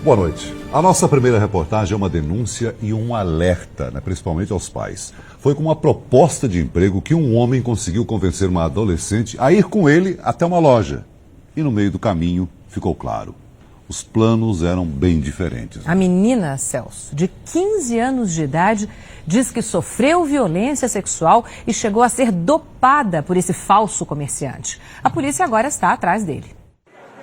Boa noite. A nossa primeira reportagem é uma denúncia e um alerta, principalmente aos pais. Foi com uma proposta de emprego que um homem conseguiu convencer uma adolescente a ir com ele até uma loja. E no meio do caminho ficou claro, os planos eram bem diferentes. A menina, Celso, de 15 anos de idade, diz que sofreu violência sexual e chegou a ser dopada por esse falso comerciante. A polícia agora está atrás dele.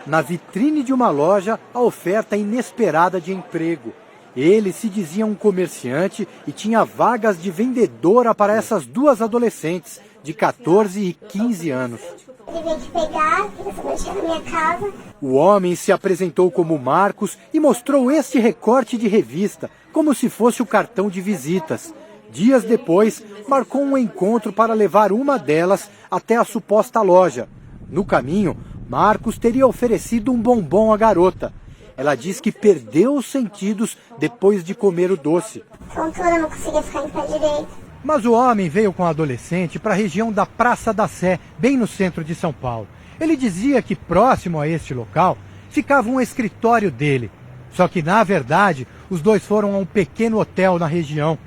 Na vitrine de uma loja, a oferta inesperada de emprego. Ele se dizia um comerciante e tinha vagas de vendedora para essas duas adolescentes, de 14 e 15 anos. Ele veio te pegar, queria saber na minha casa. O homem se apresentou como Marcos e mostrou este recorte de revista, como se fosse o cartão de visitas. Dias depois, marcou um encontro para levar uma delas até a suposta loja. No caminho, Marcos teria oferecido um bombom à garota. Ela diz que perdeu os sentidos depois de comer o doce. Eu não conseguia ficar em pé direito. Mas o homem veio com a adolescente para a região da Praça da Sé, bem no centro de São Paulo. Ele dizia que próximo a este local ficava um escritório dele. Só que, na verdade, os dois foram a um pequeno hotel na região.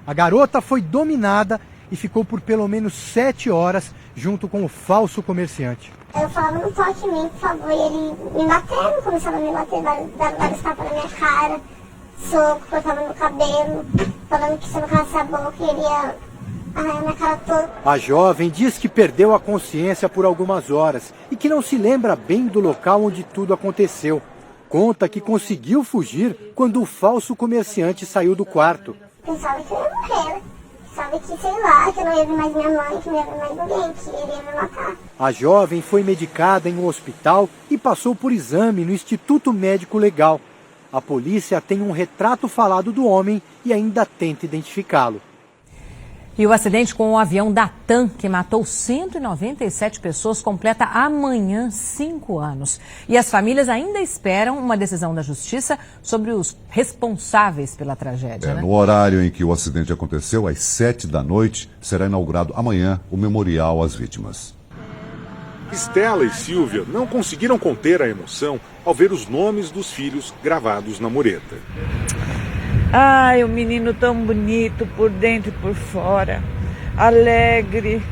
A garota foi dominada e ficou por pelo menos 7 horas junto com o falso comerciante. Eu falava, não toque em mim, por favor. E ele me batendo, começava a me bater, dava vários tapas na minha cara, soco, cortava no cabelo, falando que se eu não calasse a boca, ele ia arranhar minha cara toda. A jovem diz que perdeu a consciência por algumas horas e que não se lembra bem do local onde tudo aconteceu. Conta que conseguiu fugir quando o falso comerciante saiu do quarto. Pensava que eu ia morrer, sabe que, sei lá, que eu não ia ver mais minha mãe, que não ia ver mais ninguém, que ele ia me matar. A jovem foi medicada em um hospital e passou por exame no Instituto Médico Legal. A polícia tem um retrato falado do homem e ainda tenta identificá-lo. E o acidente com o avião da TAM, que matou 197 pessoas, completa amanhã 5 anos. E as famílias ainda esperam uma decisão da Justiça sobre os responsáveis pela tragédia. No horário em que o acidente aconteceu, às 7 da noite, será inaugurado amanhã o memorial às vítimas. Estela e Silvia não conseguiram conter a emoção ao ver os nomes dos filhos gravados na mureta. Ai, o menino tão bonito por dentro e por fora, alegre.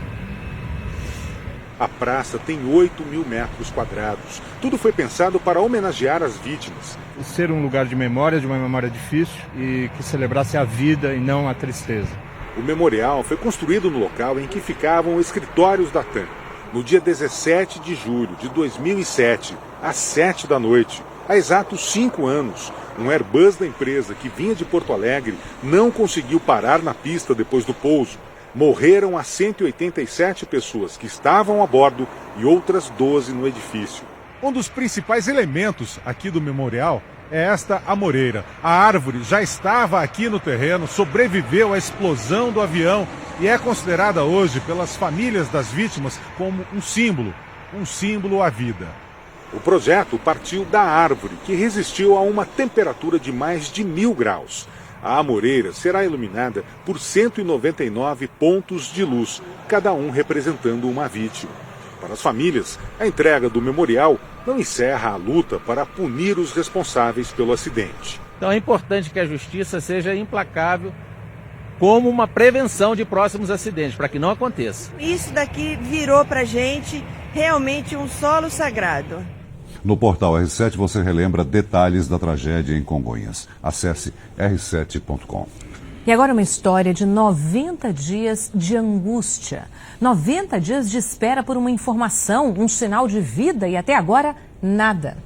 A praça tem 8.000 metros quadrados. Tudo foi pensado para homenagear as vítimas. Ser um lugar de memória, de uma memória difícil e que celebrasse a vida e não a tristeza. O memorial foi construído no local em que ficavam os escritórios da TAM. No dia 17 de julho de 2007, às 7 da noite, há exatos 5 anos, um Airbus da empresa que vinha de Porto Alegre não conseguiu parar na pista depois do pouso. Morreram as 187 pessoas que estavam a bordo e outras 12 no edifício. Um dos principais elementos aqui do memorial é esta amoreira. A árvore já estava aqui no terreno, sobreviveu à explosão do avião e é considerada hoje pelas famílias das vítimas como um símbolo à vida. O projeto partiu da árvore, que resistiu a uma temperatura de mais de 1000 graus. A amoreira será iluminada por 199 pontos de luz, cada um representando uma vítima. Para as famílias, a entrega do memorial não encerra a luta para punir os responsáveis pelo acidente. Então é importante que a justiça seja implacável como uma prevenção de próximos acidentes, para que não aconteça. Isso daqui virou pra gente realmente um solo sagrado. No portal R7 você relembra detalhes da tragédia em Congonhas. Acesse r7.com. E agora uma história de 90 dias de angústia. 90 dias de espera por uma informação, um sinal de vida e até agora nada.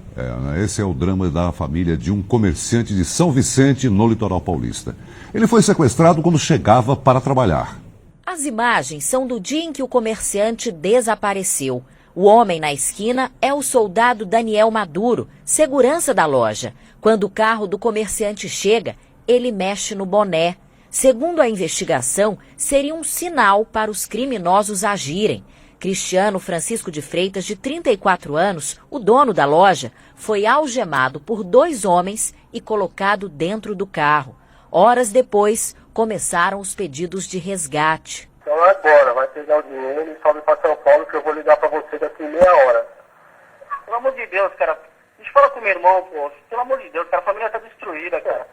Esse é o drama da família de um comerciante de São Vicente, no litoral paulista. Ele foi sequestrado quando chegava para trabalhar. As imagens são do dia em que o comerciante desapareceu. O homem na esquina é o soldado Daniel Maduro, segurança da loja. Quando o carro do comerciante chega, ele mexe no boné. Segundo a investigação, seria um sinal para os criminosos agirem. Cristiano Francisco de Freitas, de 34 anos, o dono da loja, foi algemado por 2 homens e colocado dentro do carro. Horas depois, começaram os pedidos de resgate. Então agora, vai pegar o dinheiro e sobe para São Paulo que eu vou ligar para você daqui meia hora. Pelo amor de Deus, cara, deixa eu falar comigo. meu irmão, pô. Pelo amor de Deus, cara, a família tá destruída, cara.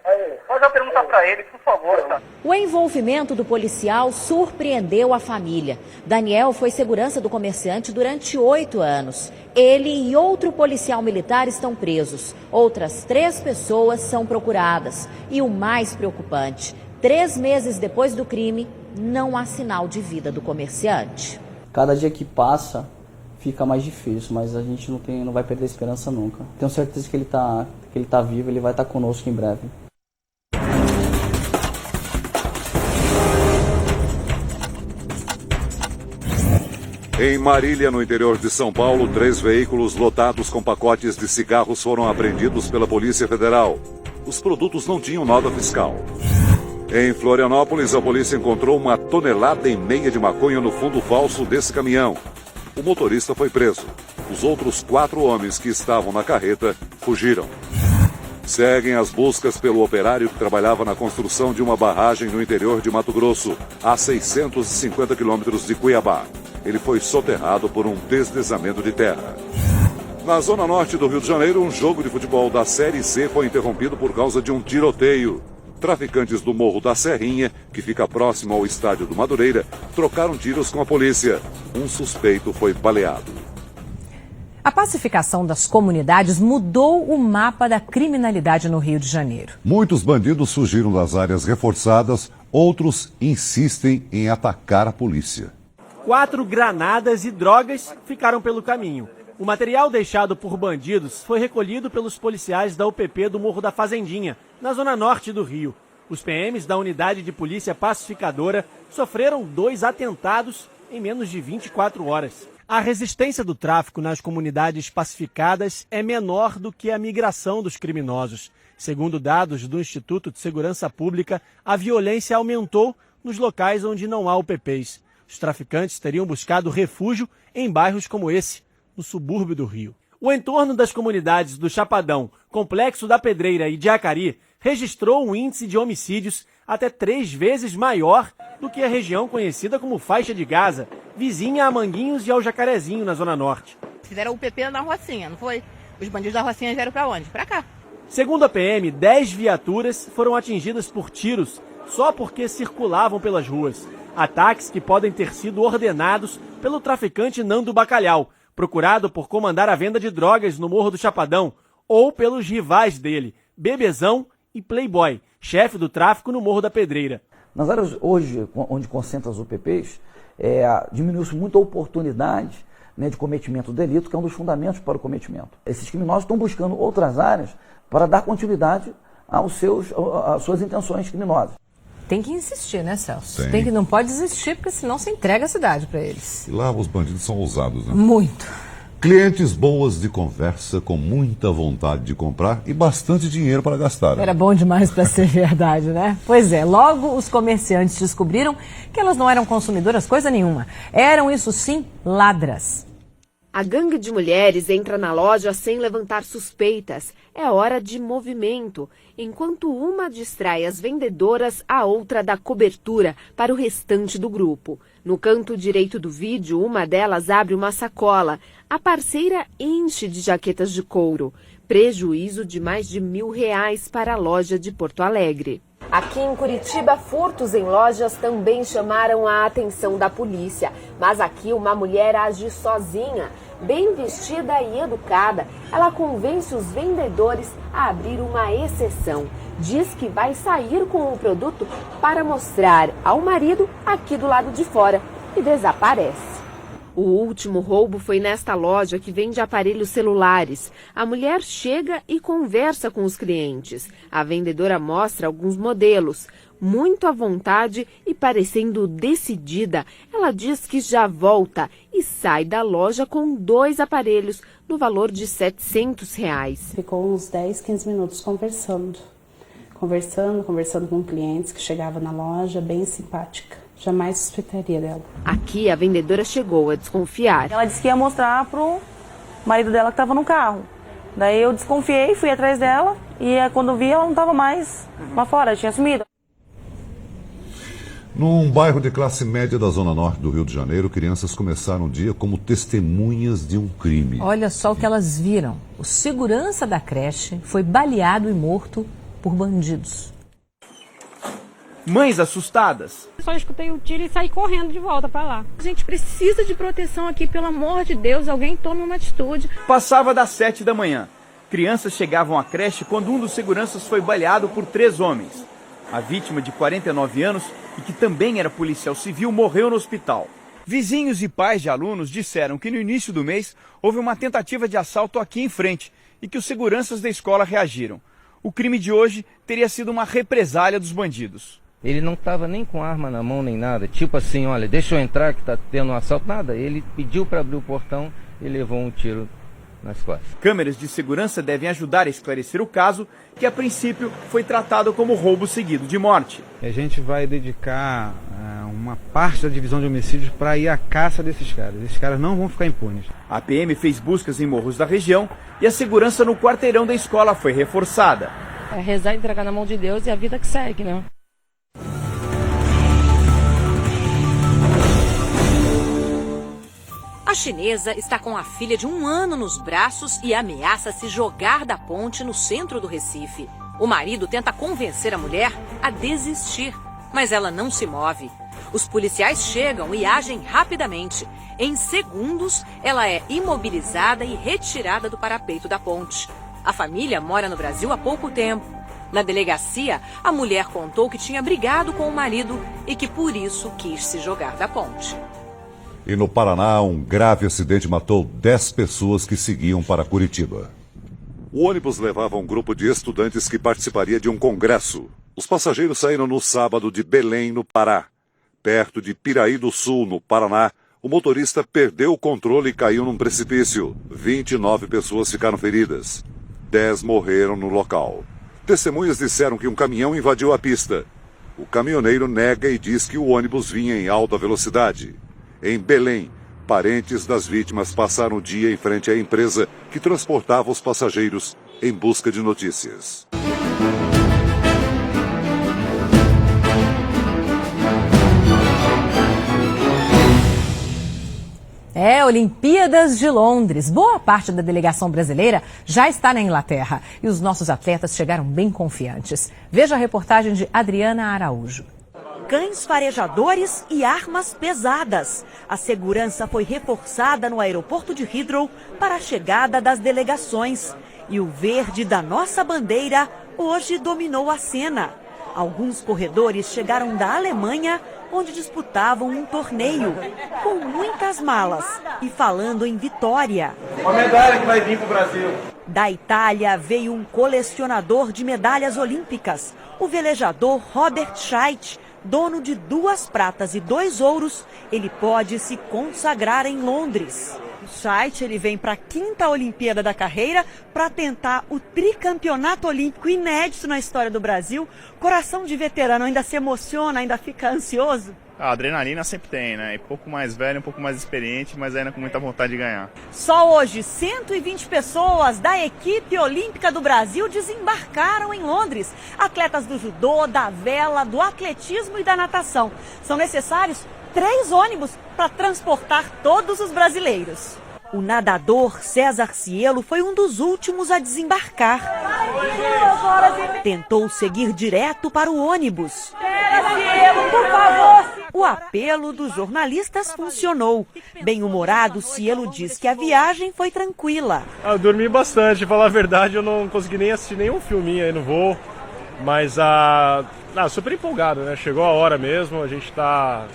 Pode já perguntar pra ele, por favor, tá? O envolvimento do policial surpreendeu a família. Daniel foi segurança do comerciante durante 8 anos. Ele e outro policial militar estão presos. Outras 3 pessoas são procuradas. E o mais preocupante, 3 meses depois do crime, não há sinal de vida do comerciante. Cada dia que passa fica mais difícil, mas a gente não vai perder a esperança nunca. Tenho certeza que ele tá vivo, ele vai estar conosco em breve. Em Marília, no interior de São Paulo, 3 veículos lotados com pacotes de cigarros foram apreendidos pela Polícia Federal. Os produtos não tinham nota fiscal. Em Florianópolis, a polícia encontrou 1,5 toneladas de maconha no fundo falso desse caminhão. O motorista foi preso. Os outros 4 homens que estavam na carreta fugiram. Seguem as buscas pelo operário que trabalhava na construção de uma barragem no interior de Mato Grosso, a 650 quilômetros de Cuiabá. Ele foi soterrado por um deslizamento de terra. Na zona norte do Rio de Janeiro, um jogo de futebol da Série C foi interrompido por causa de um tiroteio. Traficantes do Morro da Serrinha, que fica próximo ao estádio do Madureira, trocaram tiros com a polícia. Um suspeito foi baleado. A pacificação das comunidades mudou o mapa da criminalidade no Rio de Janeiro. Muitos bandidos surgiram das áreas reforçadas, outros insistem em atacar a polícia. 4 granadas e drogas ficaram pelo caminho. O material deixado por bandidos foi recolhido pelos policiais da UPP do Morro da Fazendinha, na zona norte do Rio. Os PMs da Unidade de Polícia Pacificadora sofreram 2 atentados em menos de 24 horas. A resistência do tráfico nas comunidades pacificadas é menor do que a migração dos criminosos. Segundo dados do Instituto de Segurança Pública, a violência aumentou nos locais onde não há UPPs. Os traficantes teriam buscado refúgio em bairros como esse, no subúrbio do Rio. O entorno das comunidades do Chapadão, Complexo da Pedreira e de Acari registrou um índice de homicídios até 3 vezes maior do que a região conhecida como Faixa de Gaza, vizinha a Manguinhos e ao Jacarezinho, na Zona Norte. Fizeram o PP na Rocinha, não foi? Os bandidos da Rocinha vieram pra onde? Pra cá. Segundo a PM, 10 viaturas foram atingidas por tiros só porque circulavam pelas ruas. Ataques que podem ter sido ordenados pelo traficante Nando Bacalhau, procurado por comandar a venda de drogas no Morro do Chapadão, ou pelos rivais dele, Bebezão e Playboy, chefe do tráfico no Morro da Pedreira. Nas áreas hoje, onde concentram as UPPs, diminuiu-se muito a oportunidade, né, de cometimento do delito, que é um dos fundamentos para o cometimento. Esses criminosos estão buscando outras áreas para dar continuidade às suas intenções criminosas. Tem que insistir, né, Celso? Tem. Não pode desistir, porque senão você entrega a cidade para eles. E lá os bandidos são ousados, né? Muito. Clientes boas de conversa, com muita vontade de comprar e bastante dinheiro para gastar. Era bom demais para ser verdade, né? Pois é, logo os comerciantes descobriram que elas não eram consumidoras coisa nenhuma. Eram, isso sim, ladras. A gangue de mulheres entra na loja sem levantar suspeitas. É hora de movimento. Enquanto uma distrai as vendedoras, a outra dá cobertura para o restante do grupo. No canto direito do vídeo, uma delas abre uma sacola. A parceira enche de jaquetas de couro. Prejuízo de mais de R$1.000 para a loja de Porto Alegre. Aqui em Curitiba, furtos em lojas também chamaram a atenção da polícia. Mas aqui uma mulher age sozinha. Bem vestida e educada, ela convence os vendedores a abrir uma exceção. Diz que vai sair com o produto para mostrar ao marido aqui do lado de fora e desaparece. O último roubo foi nesta loja que vende aparelhos celulares. A mulher chega e conversa com os clientes. A vendedora mostra alguns modelos. Muito à vontade e parecendo decidida, ela diz que já volta e sai da loja com 2 aparelhos no valor de R$700. Ficou uns 10, 15 minutos conversando com clientes que chegavam na loja, bem simpática. Jamais suspeitaria dela. Aqui a vendedora chegou a desconfiar. Ela disse que ia mostrar pro marido dela que estava no carro. Daí eu desconfiei, fui atrás dela e quando vi ela não estava mais lá fora, ela tinha sumido. Num bairro de classe média da zona norte do Rio de Janeiro, crianças começaram o dia como testemunhas de um crime. Olha só o que elas viram. O segurança da creche foi baleado e morto por bandidos. Mães assustadas. Só escutei o tiro e saí correndo de volta para lá. A gente precisa de proteção aqui, pelo amor de Deus, alguém tome uma atitude. Passava das 7 da manhã. Crianças chegavam à creche quando um dos seguranças foi baleado por 3 homens. A vítima, de 49 anos, e que também era policial civil, morreu no hospital. Vizinhos e pais de alunos disseram que no início do mês houve uma tentativa de assalto aqui em frente e que os seguranças da escola reagiram. O crime de hoje teria sido uma represália dos bandidos. Ele não estava nem com arma na mão nem nada, tipo assim, olha, deixa eu entrar que está tendo um assalto, nada. Ele pediu para abrir o portão e levou um tiro nas costas. Câmeras de segurança devem ajudar a esclarecer o caso, que a princípio foi tratado como roubo seguido de morte. A gente vai dedicar uma parte da divisão de homicídios para ir à caça desses caras. Esses caras não vão ficar impunes. A PM fez buscas em morros da região e a segurança no quarteirão da escola foi reforçada. É rezar e entregar na mão de Deus e a vida que segue, né? A chinesa está com a filha de 1 ano nos braços e ameaça se jogar da ponte no centro do Recife. O marido tenta convencer a mulher a desistir, mas ela não se move. Os policiais chegam e agem rapidamente. Em segundos, ela é imobilizada e retirada do parapeito da ponte. A família mora no Brasil há pouco tempo. Na delegacia, a mulher contou que tinha brigado com o marido e que por isso quis se jogar da ponte. E no Paraná, um grave acidente matou 10 pessoas que seguiam para Curitiba. O ônibus levava um grupo de estudantes que participaria de um congresso. Os passageiros saíram no sábado de Belém, no Pará. Perto de Piraí do Sul, no Paraná, o motorista perdeu o controle e caiu num precipício. 29 pessoas ficaram feridas. 10 morreram no local. Testemunhas disseram que um caminhão invadiu a pista. O caminhoneiro nega e diz que o ônibus vinha em alta velocidade. Em Belém, parentes das vítimas passaram o dia em frente à empresa que transportava os passageiros em busca de notícias. Olimpíadas de Londres. Boa parte da delegação brasileira já está na Inglaterra e os nossos atletas chegaram bem confiantes. Veja a reportagem de Adriana Araújo. Cães farejadores e armas pesadas. A segurança foi reforçada no aeroporto de Heathrow para a chegada das delegações. E o verde da nossa bandeira hoje dominou a cena. Alguns corredores chegaram da Alemanha, onde disputavam um torneio, com muitas malas e falando em vitória. Uma medalha que vai vir para o Brasil. Da Itália veio um colecionador de medalhas olímpicas, o velejador Robert Scheidt. Dono de 2 pratas e 2 ouros, ele pode se consagrar em Londres. O Scheidt, ele vem para a 5ª Olimpíada da carreira para tentar o tricampeonato olímpico inédito na história do Brasil. Coração de veterano ainda se emociona, ainda fica ansioso? A adrenalina sempre tem, né? Um pouco mais velho, um pouco mais experiente, mas ainda com muita vontade de ganhar. Só hoje, 120 pessoas da equipe olímpica do Brasil desembarcaram em Londres. Atletas do judô, da vela, do atletismo e da natação. São necessários 3 ônibus para transportar todos os brasileiros. O nadador César Cielo foi um dos últimos a desembarcar. Tentou seguir direto para o ônibus. Cielo, por favor! O apelo dos jornalistas funcionou. Bem-humorado, Cielo diz que a viagem foi tranquila. Eu dormi bastante, falar a verdade, eu não consegui nem assistir nenhum filminho aí no voo. Mas super empolgado, né? Chegou a hora mesmo, a gente está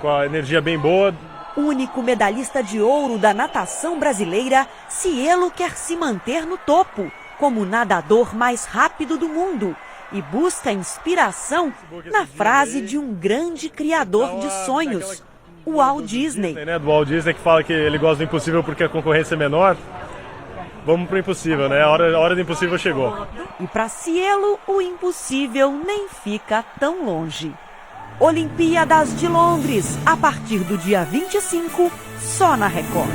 com a energia bem boa. Único medalhista de ouro da natação brasileira, Cielo quer se manter no topo, como o nadador mais rápido do mundo. E busca inspiração na frase de um grande criador de sonhos, o Walt Disney. Do Walt Disney, que fala que ele gosta do impossível porque a concorrência é menor. Vamos pro impossível, né? A hora do impossível chegou. E para Cielo, o impossível nem fica tão longe. Olimpíadas de Londres, a partir do dia 25, só na Record.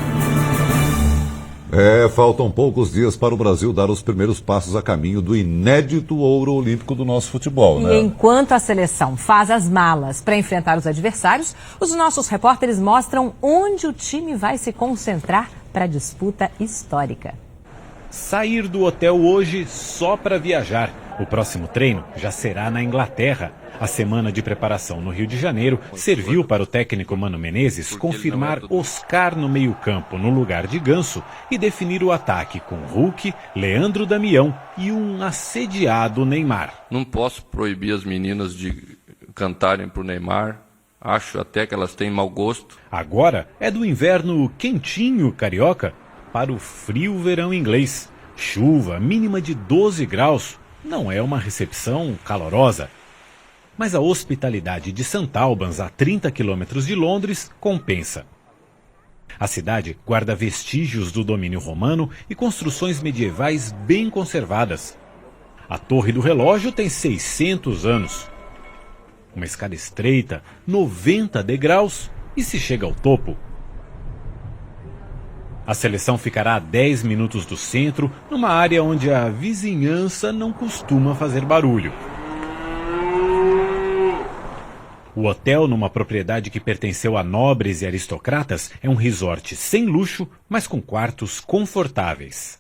Faltam poucos dias para o Brasil dar os primeiros passos a caminho do inédito ouro olímpico do nosso futebol, né? E enquanto a seleção faz as malas para enfrentar os adversários, os nossos repórteres mostram onde o time vai se concentrar para a disputa histórica. Sair do hotel hoje só para viajar. O próximo treino já será na Inglaterra. A semana de preparação no Rio de Janeiro serviu para o técnico Mano Menezes confirmar Oscar no meio-campo no lugar de Ganso e definir o ataque com Hulk, Leandro Damião e um assediado Neymar. Não posso proibir as meninas de cantarem para o Neymar. Acho até que elas têm mau gosto. Agora é do inverno quentinho carioca para o frio verão inglês. Chuva mínima de 12 graus. Não é uma recepção calorosa. Mas a hospitalidade de St. Albans, a 30 quilômetros de Londres, compensa. A cidade guarda vestígios do domínio romano e construções medievais bem conservadas. A Torre do Relógio tem 600 anos. Uma escada estreita, 90 degraus e se chega ao topo. A seleção ficará a 10 minutos do centro, numa área onde a vizinhança não costuma fazer barulho. O hotel, numa propriedade que pertenceu a nobres e aristocratas, é um resort sem luxo, mas com quartos confortáveis.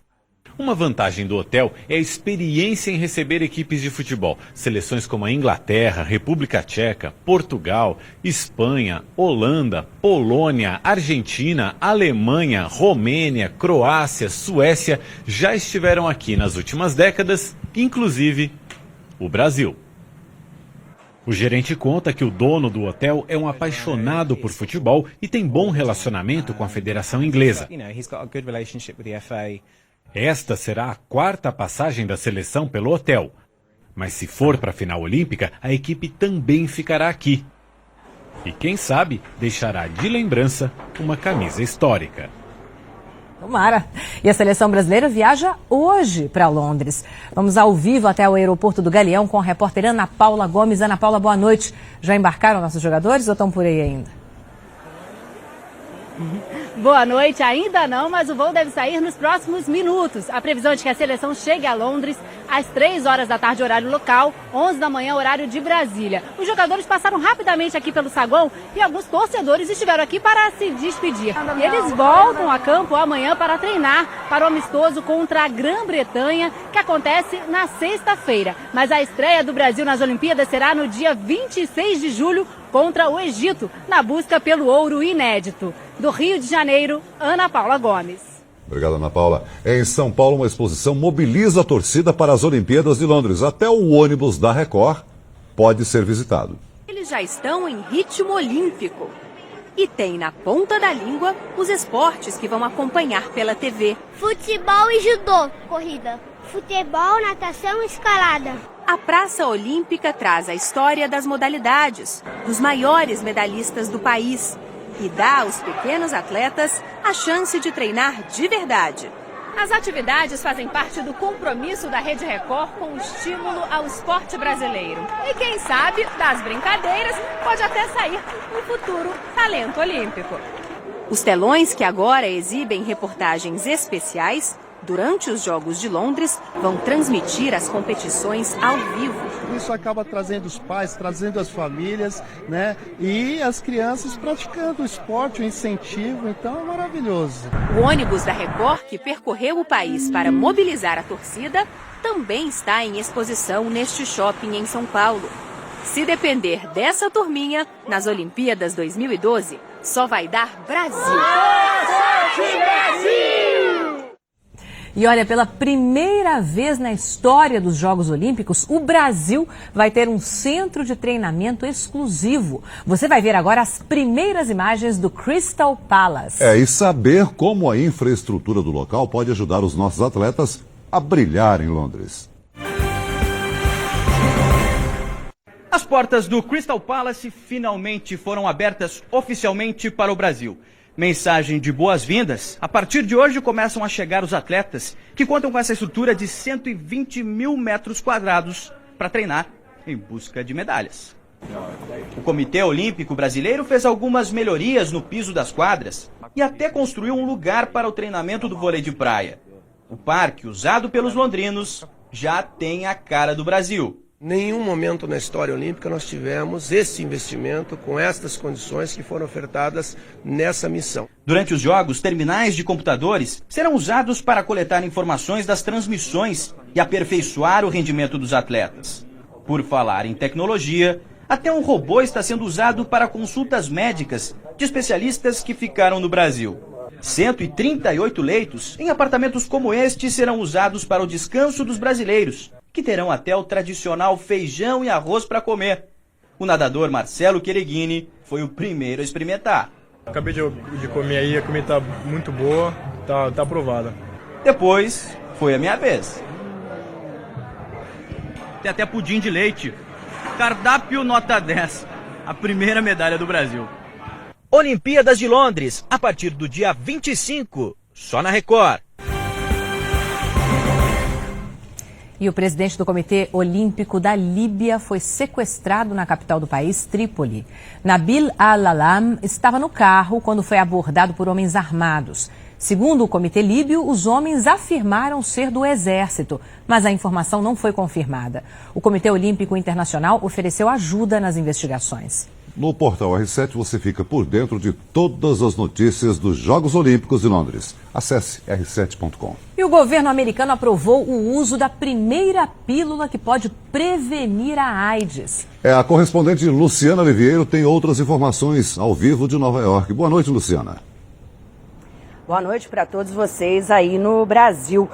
Uma vantagem do hotel é a experiência em receber equipes de futebol. Seleções como a Inglaterra, República Tcheca, Portugal, Espanha, Holanda, Polônia, Argentina, Alemanha, Romênia, Croácia, Suécia já estiveram aqui nas últimas décadas, inclusive o Brasil. O gerente conta que o dono do hotel é um apaixonado por futebol e tem bom relacionamento com a Federação Inglesa. Esta será a 4ª passagem da seleção pelo hotel. Mas se for para a final olímpica, a equipe também ficará aqui. E quem sabe deixará de lembrança uma camisa histórica. Tomara. E a seleção brasileira viaja hoje para Londres. Vamos ao vivo até o aeroporto do Galeão com a repórter Ana Paula Gomes. Ana Paula, boa noite. Já embarcaram nossos jogadores ou estão por aí ainda? Boa noite, ainda não, mas o voo deve sair nos próximos minutos. A previsão é de que a seleção chegue a Londres às 3 horas da tarde, horário local, 11 da manhã, horário de Brasília. Os jogadores passaram rapidamente aqui pelo saguão e alguns torcedores estiveram aqui para se despedir. E eles voltam a campo amanhã para treinar para o amistoso contra a Grã-Bretanha, que acontece na sexta-feira. Mas a estreia do Brasil nas Olimpíadas será no dia 26 de julho, contra o Egito, na busca pelo ouro inédito. Do Rio de Janeiro, Ana Paula Gomes. Obrigado, Ana Paula. Em São Paulo, uma exposição mobiliza a torcida para as Olimpíadas de Londres. Até o ônibus da Record pode ser visitado. Eles já estão em ritmo olímpico. E tem na ponta da língua os esportes que vão acompanhar pela TV. Futebol e judô. Corrida. Futebol, natação e escalada. A Praça Olímpica traz a história das modalidades, dos maiores medalhistas do país e dá aos pequenos atletas a chance de treinar de verdade. As atividades fazem parte do compromisso da Rede Record com o estímulo ao esporte brasileiro. E quem sabe, das brincadeiras, pode até sair um futuro talento olímpico. Os telões que agora exibem reportagens especiais durante os Jogos de Londres, vão transmitir as competições ao vivo. Isso acaba trazendo os pais, trazendo as famílias, né? E as crianças praticando o esporte, o incentivo, então é maravilhoso. O ônibus da Record, que percorreu o país para mobilizar a torcida, também está em exposição neste shopping em São Paulo. Se depender dessa turminha, nas Olimpíadas 2012, só vai dar Brasil! E olha, pela primeira vez na história dos Jogos Olímpicos, o Brasil vai ter um centro de treinamento exclusivo. Você vai ver agora as primeiras imagens do Crystal Palace. E saber como a infraestrutura do local pode ajudar os nossos atletas a brilhar em Londres. As portas do Crystal Palace finalmente foram abertas oficialmente para o Brasil. Mensagem de boas-vindas. A partir de hoje começam a chegar os atletas que contam com essa estrutura de 120 mil metros quadrados para treinar em busca de medalhas. O Comitê Olímpico Brasileiro fez algumas melhorias no piso das quadras e até construiu um lugar para o treinamento do vôlei de praia. O parque, usado pelos londrinos, já tem a cara do Brasil. Nenhum momento na história olímpica nós tivemos esse investimento com estas condições que foram ofertadas nessa missão. Durante os jogos, terminais de computadores serão usados para coletar informações das transmissões e aperfeiçoar o rendimento dos atletas. Por falar em tecnologia, até um robô está sendo usado para consultas médicas de especialistas que ficaram no Brasil. 138 leitos em apartamentos como este serão usados para o descanso dos brasileiros, que terão até o tradicional feijão e arroz para comer. O nadador Marcelo Quereghini foi o primeiro a experimentar. Acabei de comer aí, a comida tá muito boa, tá aprovada. Depois, foi a minha vez. Tem até pudim de leite. Cardápio nota 10. A primeira medalha do Brasil. Olimpíadas de Londres, a partir do dia 25, só na Record. E o presidente do Comitê Olímpico da Líbia foi sequestrado na capital do país, Trípoli. Nabil Al-Alam estava no carro quando foi abordado por homens armados. Segundo o Comitê Líbio, os homens afirmaram ser do exército, mas a informação não foi confirmada. O Comitê Olímpico Internacional ofereceu ajuda nas investigações. No portal R7 você fica por dentro de todas as notícias dos Jogos Olímpicos de Londres. Acesse r7.com. E o governo americano aprovou o uso da primeira pílula que pode prevenir a AIDS. A correspondente Luciana Oliveira tem outras informações ao vivo de Nova York. Boa noite, Luciana. Boa noite para todos vocês aí no Brasil.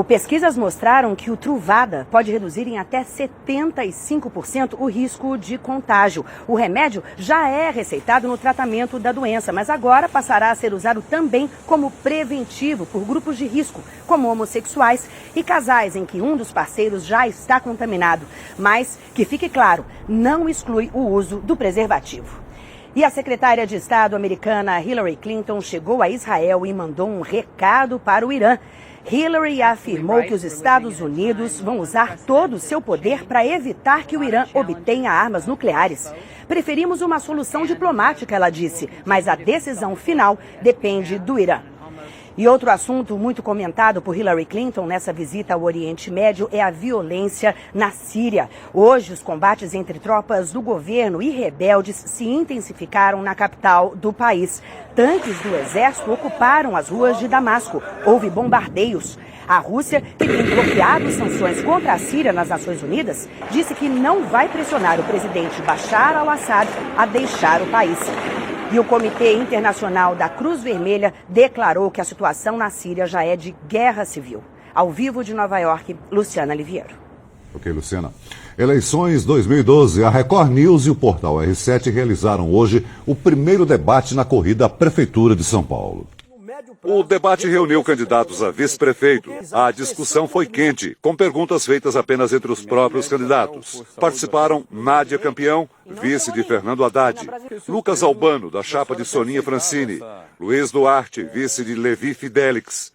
Pesquisas mostraram que o Truvada pode reduzir em até 75% o risco de contágio. O remédio já é receitado no tratamento da doença, mas agora passará a ser usado também como preventivo por grupos de risco, como homossexuais e casais em que um dos parceiros já está contaminado. Mas, que fique claro, não exclui o uso do preservativo. E a secretária de Estado americana Hillary Clinton chegou a Israel e mandou um recado para o Irã. Hillary afirmou que os Estados Unidos vão usar todo o seu poder para evitar que o Irã obtenha armas nucleares. Preferimos uma solução diplomática, ela disse, mas a decisão final depende do Irã. E outro assunto muito comentado por Hillary Clinton nessa visita ao Oriente Médio é a violência na Síria. Hoje, os combates entre tropas do governo e rebeldes se intensificaram na capital do país. Tanques do exército ocuparam as ruas de Damasco. Houve bombardeios. A Rússia, que tem bloqueado sanções contra a Síria nas Nações Unidas, disse que não vai pressionar o presidente Bashar al-Assad a deixar o país. E o Comitê Internacional da Cruz Vermelha declarou que a situação na Síria já é de guerra civil. Ao vivo de Nova York, Luciana Liviero. Ok, Luciana. Eleições 2012, a Record News e o portal R7 realizaram hoje o primeiro debate na corrida à Prefeitura de São Paulo. O debate reuniu candidatos a vice-prefeito. A discussão foi quente, com perguntas feitas apenas entre os próprios candidatos. Participaram Nádia Campeão, vice de Fernando Haddad, Lucas Albano, da chapa de Soninha Francini, Luiz Duarte, vice de Levi Fidelix,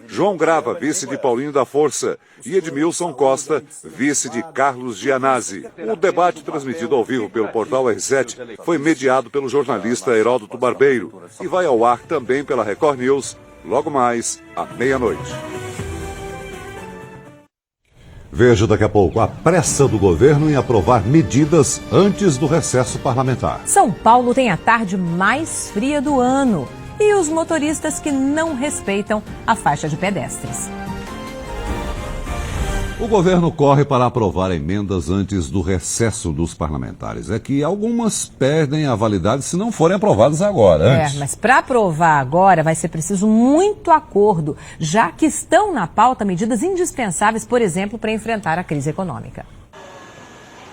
João Grava, vice de Paulinho da Força e Edmilson Costa, vice de Carlos Gianazzi. O debate transmitido ao vivo pelo portal R7 foi mediado pelo jornalista Heródoto Barbeiro e vai ao ar também pela Record News, logo mais à meia-noite. Veja daqui a pouco a pressa do governo em aprovar medidas antes do recesso parlamentar. São Paulo tem a tarde mais fria do ano e os motoristas que não respeitam a faixa de pedestres. O governo corre para aprovar emendas antes do recesso dos parlamentares. É que algumas perdem a validade se não forem aprovadas agora, antes. Mas para aprovar agora vai ser preciso muito acordo, já que estão na pauta medidas indispensáveis, por exemplo, para enfrentar a crise econômica.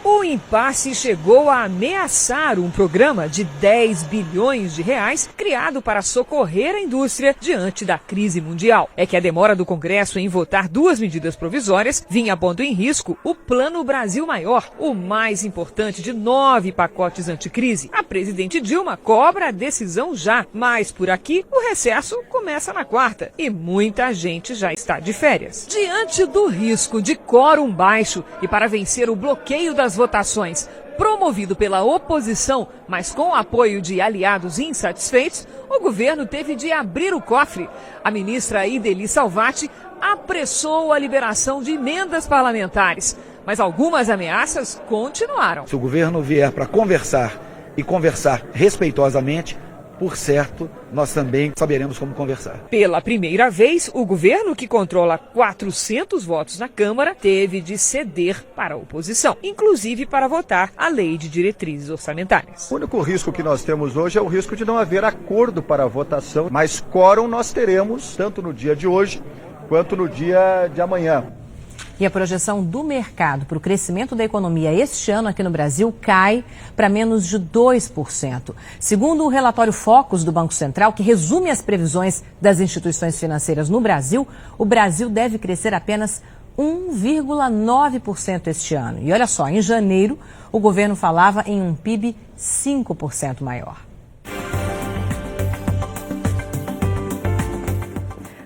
O impasse chegou a ameaçar um programa de 10 bilhões de reais criado para socorrer a indústria diante da crise mundial. É que a demora do Congresso em votar duas medidas provisórias vinha pondo em risco o Plano Brasil Maior, o mais importante de 9 pacotes anticrise. A presidente Dilma cobra a decisão já, mas por aqui o recesso começa na quarta e muita gente já está de férias. Diante do risco de quórum baixo e para vencer o bloqueio das votações, Promovido pela oposição, mas com o apoio de aliados insatisfeitos, o governo teve de abrir o cofre. A ministra Ideli Salvati apressou a liberação de emendas parlamentares, mas algumas ameaças continuaram. Se o governo vier para conversar e conversar respeitosamente, por certo, nós também saberemos como conversar. Pela primeira vez, o governo, que controla 400 votos na Câmara, teve de ceder para a oposição, inclusive para votar a lei de diretrizes orçamentárias. O único risco que nós temos hoje é o risco de não haver acordo para a votação, mas quórum nós teremos, tanto no dia de hoje quanto no dia de amanhã. E a projeção do mercado para o crescimento da economia este ano aqui no Brasil cai para menos de 2%. Segundo o relatório Focus do Banco Central, que resume as previsões das instituições financeiras no Brasil, o Brasil deve crescer apenas 1,9% este ano. E olha só, em janeiro, o governo falava em um PIB 5% maior.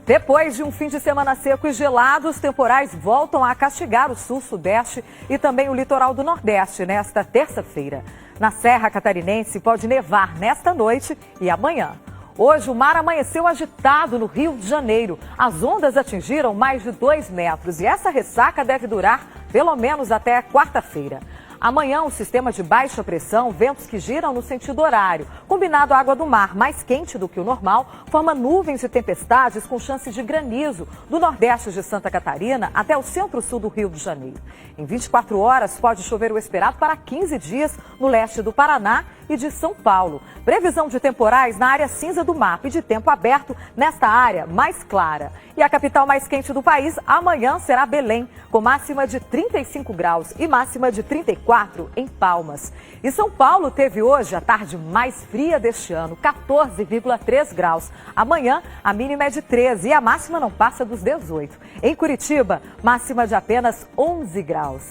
Depois de um fim de semana seco e gelado, os temporais voltam a castigar o sul, sudeste e também o litoral do nordeste nesta terça-feira. Na Serra Catarinense pode nevar nesta noite e amanhã. Hoje o mar amanheceu agitado no Rio de Janeiro. As ondas atingiram mais de 2 metros e essa ressaca deve durar pelo menos até quarta-feira. Amanhã, um sistema de baixa pressão, ventos que giram no sentido horário, combinado à água do mar mais quente do que o normal, forma nuvens e tempestades com chance de granizo do nordeste de Santa Catarina até o centro-sul do Rio de Janeiro. Em 24 horas, pode chover o esperado para 15 dias no leste do Paraná e de São Paulo. Previsão de temporais na área cinza do mapa e de tempo aberto nesta área mais clara. E a capital mais quente do país amanhã será Belém, com máxima de 35 graus e máxima de 34 em Palmas. E São Paulo teve hoje a tarde mais fria deste ano, 14,3 graus. Amanhã a mínima é de 13 e a máxima não passa dos 18. Em Curitiba, máxima de apenas 11 graus.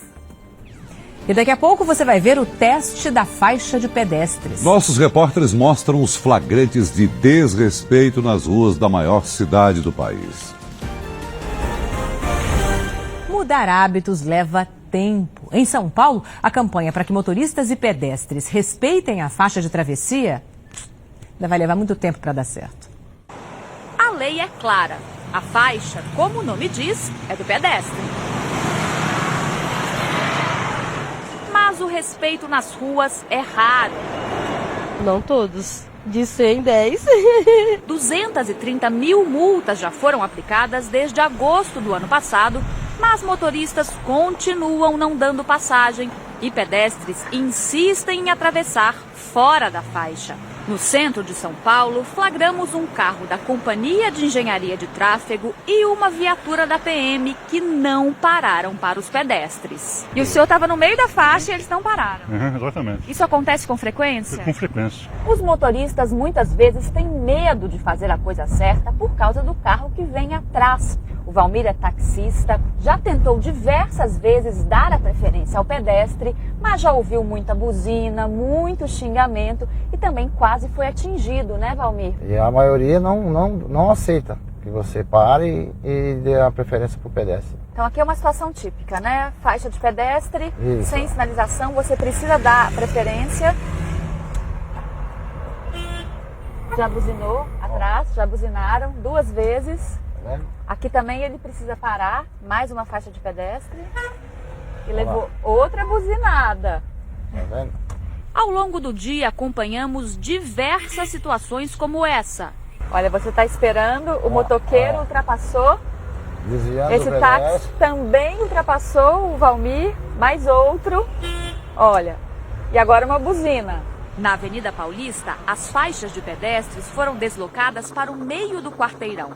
E daqui a pouco você vai ver o teste da faixa de pedestres. Nossos repórteres mostram os flagrantes de desrespeito nas ruas da maior cidade do país. Mudar hábitos leva tempo. Em São Paulo, a campanha para que motoristas e pedestres respeitem a faixa de travessia ainda vai levar muito tempo para dar certo. A lei é clara. A faixa, como o nome diz, é do pedestre. Mas o respeito nas ruas é raro. Não todos. De 100, 10. 230 mil multas já foram aplicadas desde agosto do ano passado, mas motoristas continuam não dando passagem e pedestres insistem em atravessar fora da faixa. No centro de São Paulo, flagramos um carro da Companhia de Engenharia de Tráfego e uma viatura da PM que não pararam para os pedestres. E o senhor estava no meio da faixa e eles não pararam? Exatamente. Isso acontece com frequência? Com frequência. Os motoristas muitas vezes têm medo de fazer a coisa certa por causa do carro que vem atrás. O Valmir é taxista, já tentou diversas vezes dar a preferência ao pedestre, mas já ouviu muita buzina, muito xingamento e também quase foi atingido, né, Valmir? E a maioria não aceita que você pare e dê a preferência para o pedestre. Então aqui é uma situação típica, né? Faixa de pedestre, Isso. Sem sinalização, você precisa dar preferência. Já buzinou atrás, já buzinaram 2 vezes. Aqui também ele precisa parar, mais uma faixa de pedestre. E levou outra buzinada. Tá vendo? Ao longo do dia, acompanhamos diversas situações como essa. Olha, você está esperando, o motoqueiro ultrapassou. Desviando Esse táxi também ultrapassou o Valmir, mais outro. Olha, e agora uma buzina. Na Avenida Paulista, as faixas de pedestres foram deslocadas para o meio do quarteirão.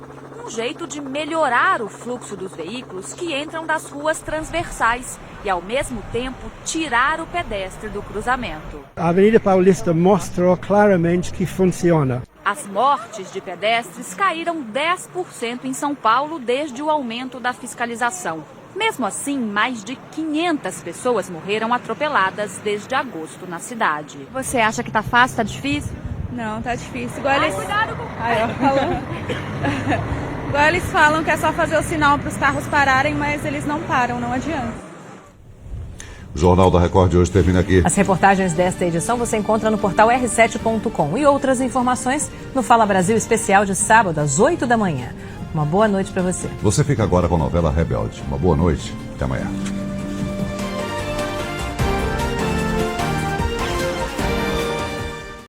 Um jeito de melhorar o fluxo dos veículos que entram das ruas transversais e, ao mesmo tempo, tirar o pedestre do cruzamento. A Avenida Paulista mostrou claramente que funciona. As mortes de pedestres caíram 10% em São Paulo desde o aumento da fiscalização. Mesmo assim, mais de 500 pessoas morreram atropeladas desde agosto na cidade. Você acha que tá fácil, tá difícil? Não, tá difícil. Cuidado com o Falou. Igual eles falam que é só fazer o sinal para os carros pararem, mas eles não param, não adianta. O Jornal da Record de hoje termina aqui. As reportagens desta edição você encontra no portal r7.com e outras informações no Fala Brasil especial de sábado às 8 da manhã. Uma boa noite para você. Você fica agora com a novela Rebelde. Uma boa noite. Até amanhã.